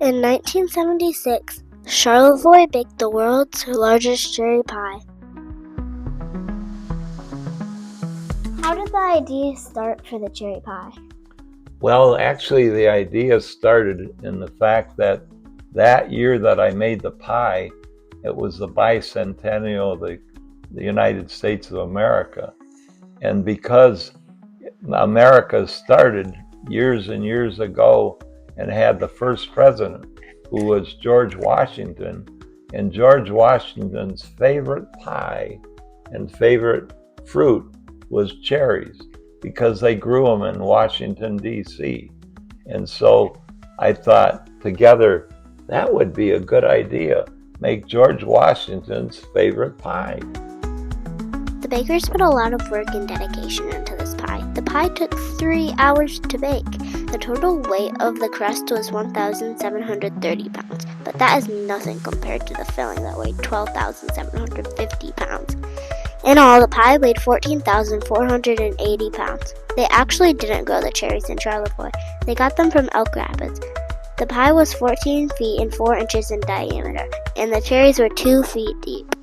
In 1976, Charlevoix baked the world's largest cherry pie. How did the idea start for the cherry pie? Well, actually, the idea started in the fact that year that I made the pie, it was the bicentennial of the United States of America. And because America started years and years ago and had the first president, who was George Washington, and George Washington's favorite pie and favorite fruit was cherries, because they grew them in Washington, D.C. And so I thought together, that would be a good idea. Make George Washington's favorite pie. The bakers put a lot of work and dedication into this pie. The pie took 3 hours to bake. The total weight of the crust was 1,730 pounds, but that is nothing compared to the filling that weighed 12,750 pounds. In all, the pie weighed 14,480 pounds. They actually didn't grow the cherries in Charlevoix. They got them from Elk Rapids. The pie was 14 feet and 4 inches in diameter, and the cherries were 2 feet deep.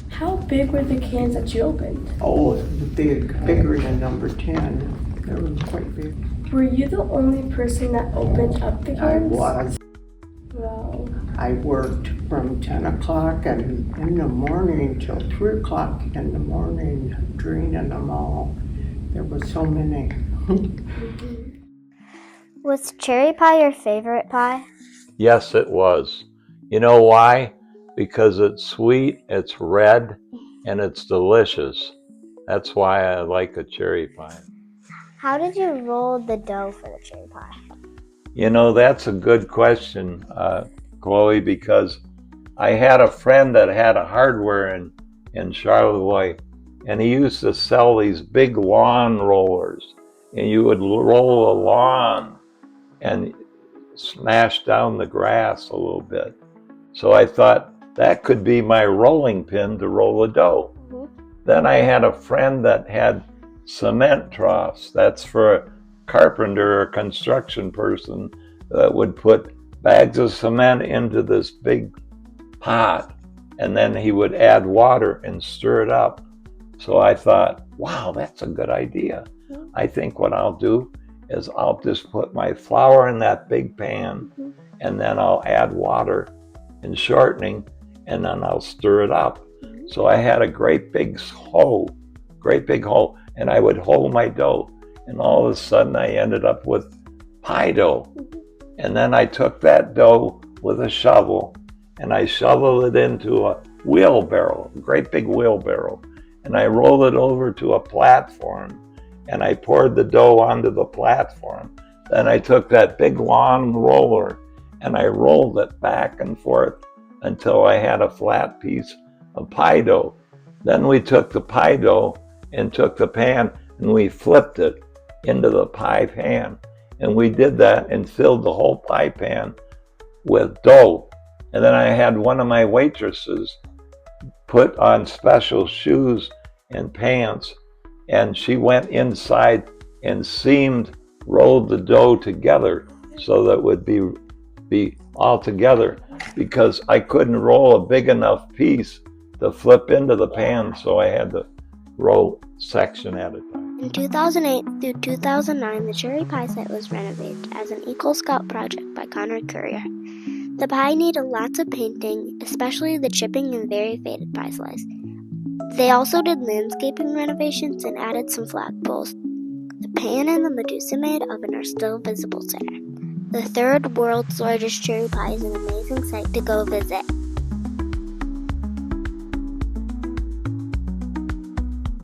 How big were the cans that you opened? Oh, bigger than number 10. They were quite big. Were you the only person that opened up the cans? I was. Wow. I worked from 10 o'clock in the morning till 3 o'clock in the morning, draining them all. There were so many. Was cherry pie your favorite pie? Yes, it was. You know why? Because it's sweet, it's red, and it's delicious. That's why I like a cherry pie. How did you roll the dough for the cherry pie? You know, that's a good question, Chloe, because I had a friend that had a hardware in Charlevoix, and he used to sell these big lawn rollers, and you would roll a lawn and smash down the grass a little bit. So I thought that could be my rolling pin to roll the dough. Then I had a friend that had cement troughs. That's for a carpenter or construction person that would put bags of cement into this big pot, and then he would add water and stir it up. So I thought, wow, that's a good idea. I think what I'll do is I'll just put my flour in that big pan, and then I'll add water and shortening, and then I'll stir it up. So I had a great big hole, and I would hold my dough, and all of a sudden I ended up with pie dough. And then I took that dough with a shovel, and I shoveled it into a wheelbarrow, a great big wheelbarrow, and I rolled it over to a platform, and I poured the dough onto the platform. Then I took that big long roller, and I rolled it back and forth until I had a flat piece of pie dough. Then we took the pie dough and took the pan and we flipped it into the pie pan. And we did that and filled the whole pie pan with dough. And then I had one of my waitresses put on special shoes and pants, and she went inside and rolled the dough together so that it would be all together, because I couldn't roll a big enough piece to flip into the pan, so I had to roll section at a time. In 2008 through 2009, the cherry pie site was renovated as an Eagle Scout project by Connor Courier. The pie needed lots of painting, especially the chipping and very faded pie slice. They also did landscaping renovations and added some flagpoles. The pan and the Medusa-made oven are still visible there. The third world's largest cherry pie is an amazing sight to go visit.